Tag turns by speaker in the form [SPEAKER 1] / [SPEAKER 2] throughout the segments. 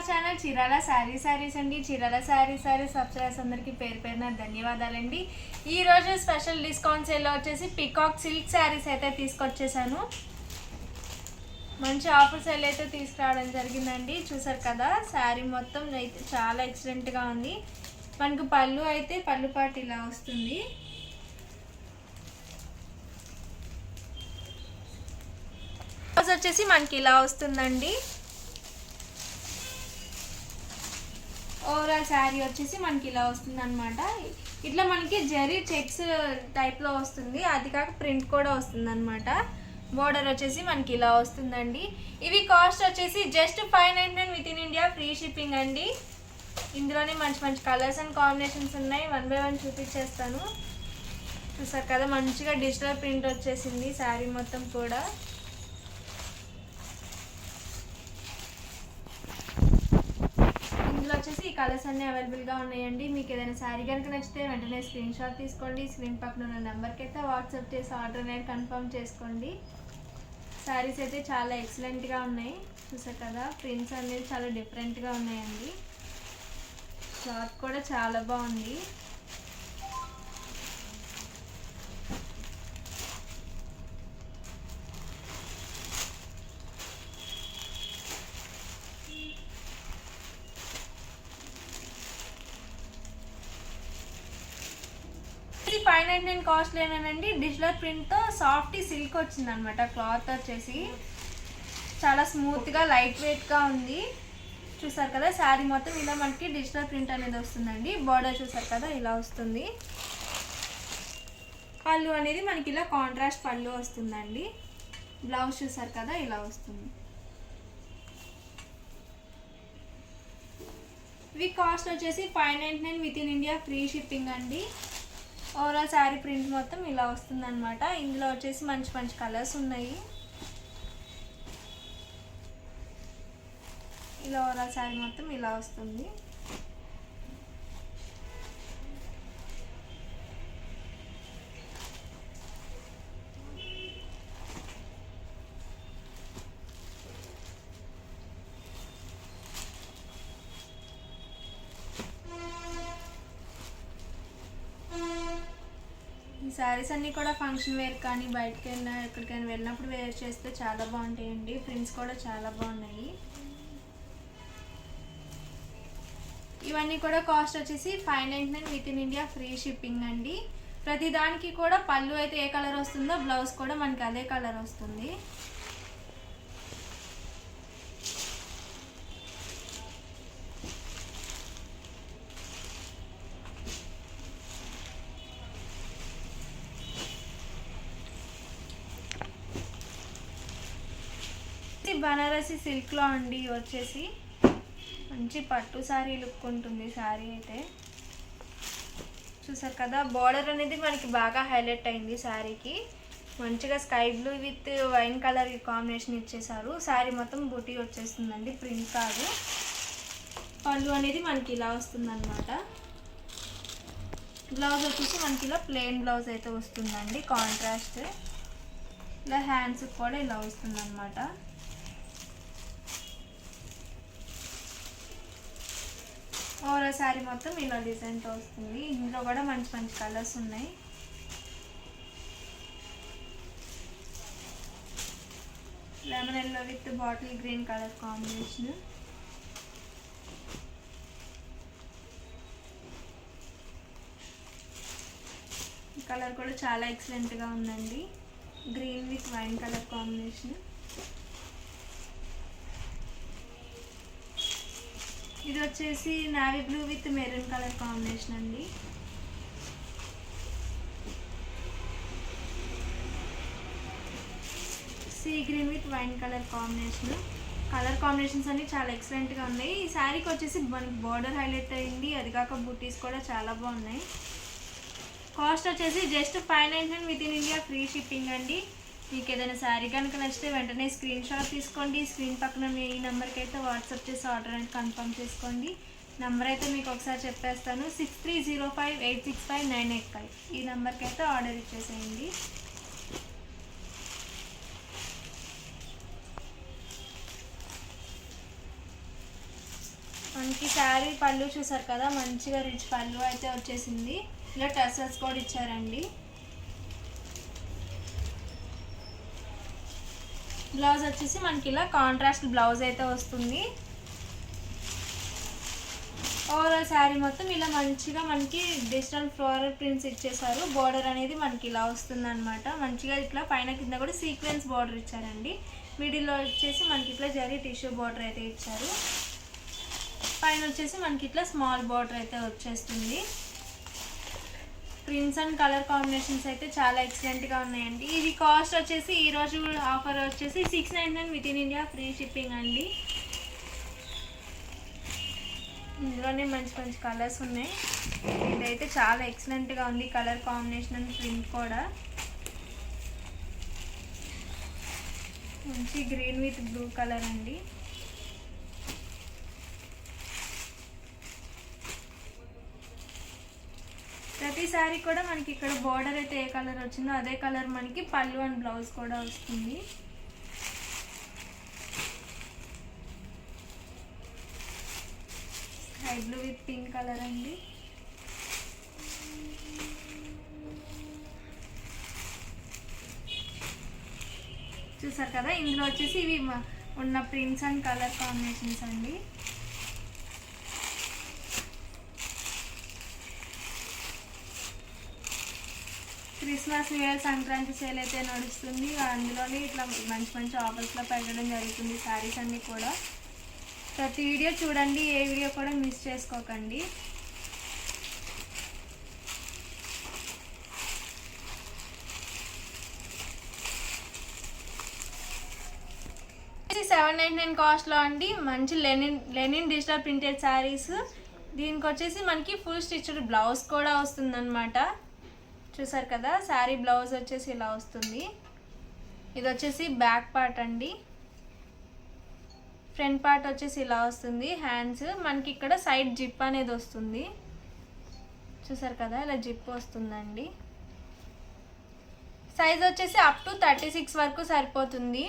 [SPEAKER 1] Our channel Chirala saris అండి. Chirala saris subscribers అందరికీ పేరు పేరున ధన్యవాదాలండి. ఈరోజు స్పెషల్ డిస్కౌంట్ సేల్లో వచ్చేసి పికాక్ సిల్క్ శారీస్ అయితే తీసుకొచ్చేసాను. మంచి ఆఫర్ సేల్ అయితే తీసుకురావడం జరిగిందండి. చూసారు కదా, శారీ మొత్తం అయితే చాలా ఎక్సలెంట్గా ఉంది. మనకు పళ్ళు అయితే పళ్ళు పాటు ఇలా వస్తుంది. వచ్చేసి మనకి ఇలా వస్తుందండి. ఓవరాల్ శారీ వచ్చేసి మనకి ఇలా వస్తుంది అనమాట. ఇట్లా మనకి జరీ చెక్స్ టైప్లో వస్తుంది, అది కాక ప్రింట్ కూడా వస్తుంది అనమాట. బోర్డర్ వచ్చేసి మనకి ఇలా వస్తుందండి. ఇవి కాస్ట్ వచ్చేసి just 599 with in India, free shipping అండి. ఇందులోనే మంచి మంచి కలర్స్ అండ్ కాంబినేషన్స్ ఉన్నాయి. 1 by 1 చూపించేస్తాను. చూసారు కదా, మంచిగా డిజిటల్ ప్రింట్ వచ్చేసింది శారీ మొత్తం కూడా. ఇందులో వచ్చేసి ఈ కలర్స్ అన్నీ అవైలబుల్గా ఉన్నాయండి. మీకు ఏదైనా శారీ కనుక నచ్చితే వెంటనే స్క్రీన్ షాట్ తీసుకోండి. స్క్రీన్ పక్కన ఉన్న నెంబర్కి అయితే వాట్సాప్ చేసి ఆర్డర్ అనేది కన్ఫర్మ్ చేసుకోండి. శారీస్ అయితే చాలా ఎక్సలెంట్గా ఉన్నాయి. చూసారు కదా, ప్రింట్స్ అనేది చాలా డిఫరెంట్గా ఉన్నాయండి. క్లాత్ కూడా చాలా బాగుంది. ఇది 599 కాస్ట్ లేనండి. డిజిటల్ ప్రింట్తో సాఫ్ట్ సిల్క్ వచ్చింది అనమాట. క్లాత్ వచ్చేసి చాలా స్మూత్గా లైట్ వెయిట్గా ఉంది. చూసారు కదా, శారీ మొత్తం ఇలా మనకి డిజిటల్ ప్రింట్ అనేది వస్తుందండి. బార్డర్ చూసారు కదా, ఇలా వస్తుంది. పళ్ళు అనేది మనకి ఇలా కాంట్రాస్ట్ పళ్ళు వస్తుందండి. బ్లౌజ్ చూసారు కదా, ఇలా వస్తుంది. ఇవి కాస్ట్ వచ్చేసి 599 with in India, free shipping అండి. ఓవరాల్ శారీ ప్రింట్ మొత్తం ఇలా వస్తుంది అనమాట. ఇందులో వచ్చేసి మంచి మంచి కలర్స్ ఉన్నాయి. ఇలా ఓవరాల్ శారీ మొత్తం ఇలా వస్తుంది. ఈ శారీస్ అన్నీ కూడా ఫంక్షన్ వేర్ కానీ బయటకు వెళ్ళినా ఎక్కడికైనా వెళ్ళినప్పుడు వేర్ చేస్తే చాలా బాగుంటాయండి. ప్రింట్స్ కూడా చాలా బాగున్నాయి. ఇవన్నీ కూడా కాస్ట్ వచ్చేసి 599 with in India, free shipping అండి. ప్రతి దానికి కూడా పళ్ళు అయితే ఏ కలర్ వస్తుందో బ్లౌజ్ కూడా మనకి అదే కలర్ వస్తుంది. బనారసి సిల్క్లో అండి వచ్చేసి మంచి పట్టు శారీ లుక్ ఉంటుంది. శారీ అయితే చూసారు కదా, బార్డర్ అనేది మనకి బాగా హైలైట్ అయింది. శారీకి మంచిగా sky blue with wine colour combination ఇచ్చేసారు. శారీ మొత్తం బూటీ వచ్చేస్తుందండి, ప్రింట్ కాదు. పళ్ళు అనేది మనకి ఇలా వస్తుంది అనమాట. బ్లౌజ్ వచ్చేసి మనకి ఇలా ప్లెయిన్ బ్లౌజ్ అయితే వస్తుందండి, కాంట్రాస్ట్. ఇలా హ్యాండ్స్ కూడా ఇలా వస్తుంది అనమాట. ఓవరాల్ శారీ మొత్తం ఇలా డిజైన్తో వస్తుంది. ఇందులో కూడా మంచి మంచి కలర్స్ ఉన్నాయి. Lemon yellow with bottle green colour combination. ఈ కలర్ కూడా చాలా ఎక్సలెంట్గా ఉందండి. Green with wine colour combination. ఇది వచ్చేసి navy blue with maroon colour combination అండి. Sea green with wine colour combination. Colour combinations అన్ని చాలా ఎక్సలెంట్గా ఉన్నాయి. ఈ శారీకి వచ్చేసి మనకి బార్డర్ హైలైట్ అయింది, అది కాక బూటీస్ కూడా చాలా బాగున్నాయి. కాస్ట్ వచ్చేసి just 599 with in India, free shipping అండి. మీకు ఏదైనా శారీ కనుక నచ్చితే వెంటనే స్క్రీన్ షాట్ తీసుకోండి. స్క్రీన్ పక్కన మీ ఈ నెంబర్కి అయితే వాట్సాప్ చేసి ఆర్డర్ అనేది కన్ఫర్మ్ చేసుకోండి. నెంబర్ అయితే మీకు ఒకసారి చెప్పేస్తాను, 6305865985. ఈ నెంబర్కి అయితే ఆర్డర్ ఇచ్చేసేయండి. మనకి శారీ పళ్ళు చూసారు కదా, మంచిగా రిచ్ పళ్ళు అయితే వచ్చేసింది. ఇలా టసల్స్ కూడా ఇచ్చారండి. బ్లౌజ్ వచ్చేసి మనకి ఇలా కాంట్రాస్ట్ బ్లౌజ్ అయితే వస్తుంది. ఓవరాల్ శారీ మొత్తం ఇలా మంచిగా మనకి డిజిటల్ ఫ్లోరల్ ప్రింట్స్ ఇచ్చేసారు. బోర్డర్ అనేది మనకి ఇలా వస్తుంది అనమాట. మంచిగా ఇట్లా పైన కింద కూడా సీక్వెన్స్ బోర్డర్ ఇచ్చారండి. మిడిల్లో వచ్చేసి మనకి ఇట్లా జరీ టిష్యూ బోర్డర్ అయితే ఇచ్చారు. పైన వచ్చేసి మనకి ఇట్లా స్మాల్ బోర్డర్ అయితే వచ్చేస్తుంది. ప్రింట్స్ అండ్ కలర్ కాంబినేషన్స్ అయితే చాలా ఎక్సలెంట్గా ఉన్నాయండి. ఇది కాస్ట్ వచ్చేసి ఈరోజు ఆఫర్ వచ్చేసి 699 with in India free shipping అండి. ఇందులోనే మంచి మంచి కలర్స్ ఉన్నాయి. ఇదైతే చాలా ఎక్సలెంట్గా ఉంది కలర్ కాంబినేషన్ అండ్ ప్రింట్ కూడా. మంచి గ్రీన్ విత్ బ్లూ కలర్ అండి. ప్రతి సారీ కూడా మనకి ఇక్కడ బోర్డర్ అయితే ఏ కలర్ వచ్చిందో అదే కలర్ మనకి పళ్ళు అండ్ బ్లౌజ్ కూడా వస్తుంది. Sky blue with pink colour అండి. చూసారు కదా, ఇందులో వచ్చేసి ఇవి ఉన్న ప్రింట్స్ అండ్ కలర్ కాంబినేషన్స్ అండి. Christmas new year Sankranti sale అయితే నడుస్తుంది. అందులోనే ఇట్లా మంచి మంచి ఆఫర్స్లో పెట్టడం జరుగుతుంది శారీస్ అన్నీ కూడా. ప్రతి వీడియో చూడండి, ఏ వీడియో కూడా మిస్ చేసుకోకండి. ఇది 799 కాస్ట్లో అండి. మంచి లెనిన్ డిజిటల్ ప్రింటెడ్ శారీస్. దీనికి వచ్చేసి మనకి ఫుల్ స్టిచ్డ్ బ్లౌజ్ కూడా వస్తుందన్నమాట. చూసారు కదా, శారీ బ్లౌజ్ వచ్చేసి ఇలా వస్తుంది. ఇది వచ్చేసి బ్యాక్ పార్ట్ అండి. ఫ్రంట్ పార్ట్ వచ్చేసి ఇలా వస్తుంది. హ్యాండ్స్ మనకి ఇక్కడ సైడ్ జిప్ అనేది వస్తుంది. చూసారు కదా, ఇలా జిప్ వస్తుందండి. సైజ్ వచ్చేసి అప్ టు 36 వరకు సరిపోతుంది.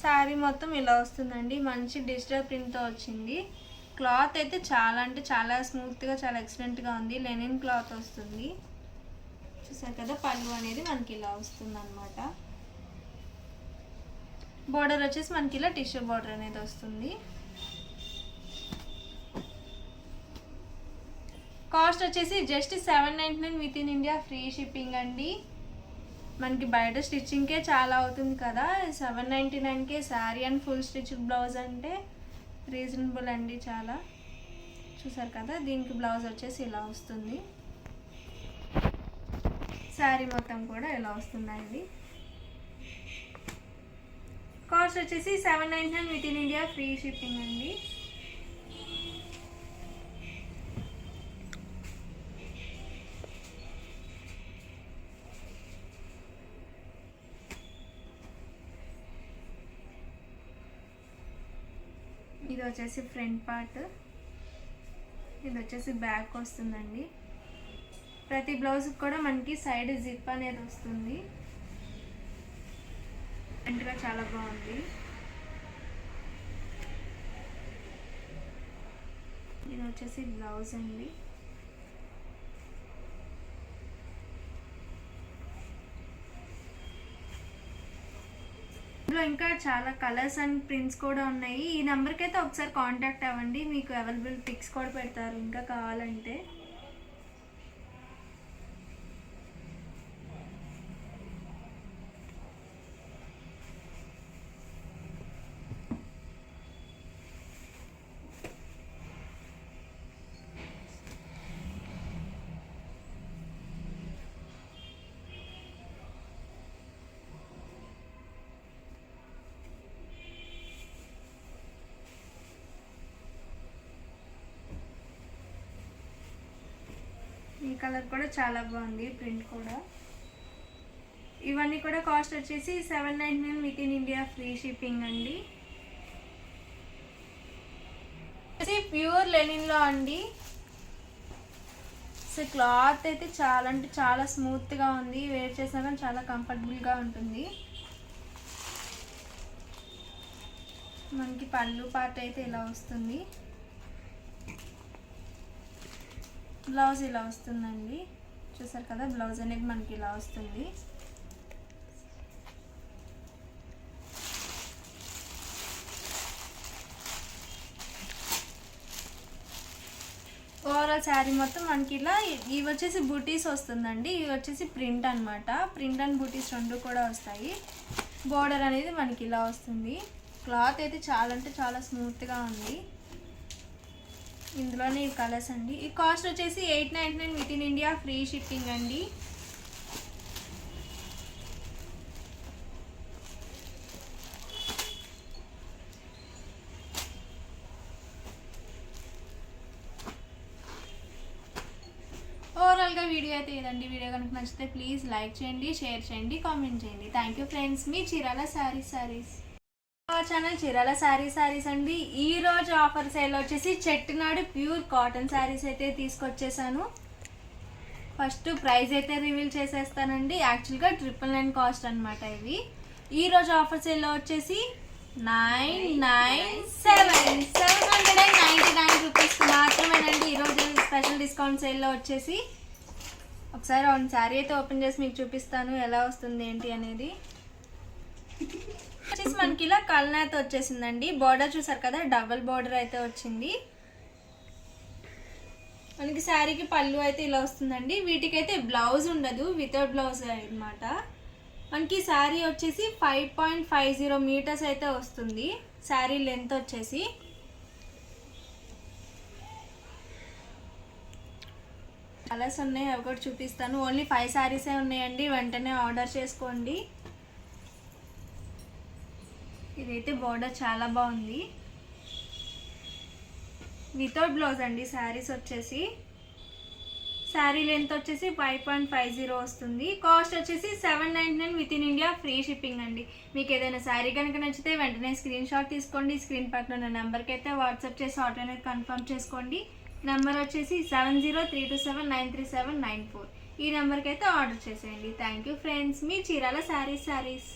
[SPEAKER 1] శారీ మొత్తం ఇలా వస్తుందండి. మంచి డిజిటల్ ప్రింట్తో వచ్చింది. క్లాత్ అయితే చాలా అంటే చాలా స్మూత్గా చాలా ఎక్సలెంట్గా ఉంది. లెనిన్ క్లాత్ వస్తుంది. చూసారు కదా, పళ్ళు అనేది మనకి ఇలా వస్తుంది అనమాట. బోర్డర్ వచ్చేసి మనకి ఇలా టిష్యూ బోర్డర్ అనేది వస్తుంది. కాస్ట్ వచ్చేసి just 799 with in India free shipping అండి. మనకి బయట స్టిచ్చింగ్కే చాలా అవుతుంది కదా, 799కే sari and full stitch blouse అంటే రీజనబుల్ అండి చాలా. చూసారు కదా, దీనికి బ్లౌజ్ వచ్చేసి ఇలా వస్తుంది. శారీ మొత్తం కూడా ఇలా వస్తుందండి. కాస్ట్ వచ్చేసి 799 with in India free shipping అండి. ఇది వచ్చేసి ఫ్రంట్ పార్ట్, ఇది వచ్చేసి బ్యాక్ వస్తుందండి. ప్రతి బ్లౌజ్కి కూడా మనకి సైడ్ జిప్ అనేది వస్తుంది. ఫ్రంట్గా చాలా బాగుంది. ఇది వచ్చేసి బ్లౌజ్ అండి. ఇందులో ఇంకా చాలా కలర్స్ అండ్ ప్రింట్స్ కూడా ఉన్నాయి. ఈ నెంబర్కి అయితే ఒకసారి కాంటాక్ట్ అవ్వండి, మీకు అవైలబుల్ పిక్స్ కూడా పెడతారు ఇంకా కావాలంటే. ఈ కలర్ కూడా చాలా బాగుంది, ప్రింట్ కూడా. ఇవన్నీ కూడా కాస్ట్ వచ్చేసి 799 with in India free shipping అండి. ప్యూర్ లెనిన్లో అండి. సో క్లాత్ అయితే చాలా అంటే చాలా స్మూత్గా ఉంది. వేర్ చేసినా కానీ చాలా కంఫర్టబుల్గా ఉంటుంది. మనకి పళ్ళు పార్ట్ అయితే ఇలా వస్తుంది, బ్లౌజ్ ఇలా వస్తుందండి. చూసారు కదా, బ్లౌజ్ అనేది మనకి ఇలా వస్తుంది. ఓవరాల్ శారీ మొత్తం మనకి ఇలా ఇవి వచ్చేసి బూటీస్ వస్తుందండి. ఇవి వచ్చేసి ప్రింట్ అనమాట. ప్రింట్ అండ్ బూటీస్ రెండు కూడా వస్తాయి. బోర్డర్ అనేది మనకి ఇలా వస్తుంది. క్లాత్ అయితే చాలా అంటే చాలా స్మూత్గా ఉంది. ఇందులోనే ఈ కలర్స్ అండి. ఈ కాస్ట్ వచ్చేసి 899 with in India, free shipping అండి. ఓవరాల్గా వీడియో అయితే ఇదండి. వీడియో కనుక నచ్చితే ప్లీజ్ లైక్ చేయండి, షేర్ చేయండి, కామెంట్ చేయండి. Thank you friends. మీ చీరాల శారీస్ మా ఛానల్ చీరాల శారీస్ అండి. ఈ రోజు ఆఫర్ సేల్ వచ్చేసి చెట్టునాడు ప్యూర్ కాటన్ శారీస్ అయితే తీసుకొచ్చేసాను. ఫస్ట్ ప్రైస్ అయితే రివీల్ చేసేస్తానండి. యాక్చువల్గా 999 కాస్ట్ అనమాట ఇవి. ఈ రోజు ఆఫర్ సేల్లో వచ్చేసి 799 రూపీస్ మాత్రమేనండి. ఈరోజు స్పెషల్ డిస్కౌంట్ సేల్లో వచ్చేసి ఒకసారి శారీ అయితే ఓపెన్ చేసి మీకు చూపిస్తాను ఎలా వస్తుంది ఏంటి అనేది. వచ్చేసి మనకి ఇలా కలర్ అయితే వచ్చేసిందండి. బార్డర్ చూసారు కదా, డబుల్ బార్డర్ అయితే వచ్చింది. మనకి శారీకి పళ్ళు అయితే ఇలా వస్తుందండి. వీటికైతే బ్లౌజ్ ఉండదు, వితౌట్ బ్లౌజ్ అనమాట. మనకి శారీ వచ్చేసి 5.50 మీటర్స్ అయితే వస్తుంది. శారీ లెంత్ వచ్చేసి కలర్స్ ఉన్నాయి, అవి కూడా చూపిస్తాను. ఓన్లీ 5 శారీసే ఉన్నాయండి, వెంటనే ఆర్డర్ చేసుకోండి. ఇదైతే బార్డర్ చాలా బాగుంది, వితౌట్ బ్లౌజ్ అండి. శారీస్ వచ్చేసి శారీ లెంత్ వచ్చేసి 5.50 వస్తుంది. కాస్ట్ వచ్చేసి 799 with in India, free shipping అండి. మీకు ఏదైనా శారీ కనుక నచ్చితే వెంటనే స్క్రీన్ షాట్ తీసుకోండి. స్క్రీన్ పక్కన ఉన్న నెంబర్కి అయితే వాట్సాప్ చేసి ఆర్డర్ అనేది కన్ఫర్మ్ చేసుకోండి. నెంబర్ వచ్చేసి 7032793794. ఈ నెంబర్కి అయితే ఆర్డర్ చేసేయండి. Thank you friends. మీ చీరాల శారీస్.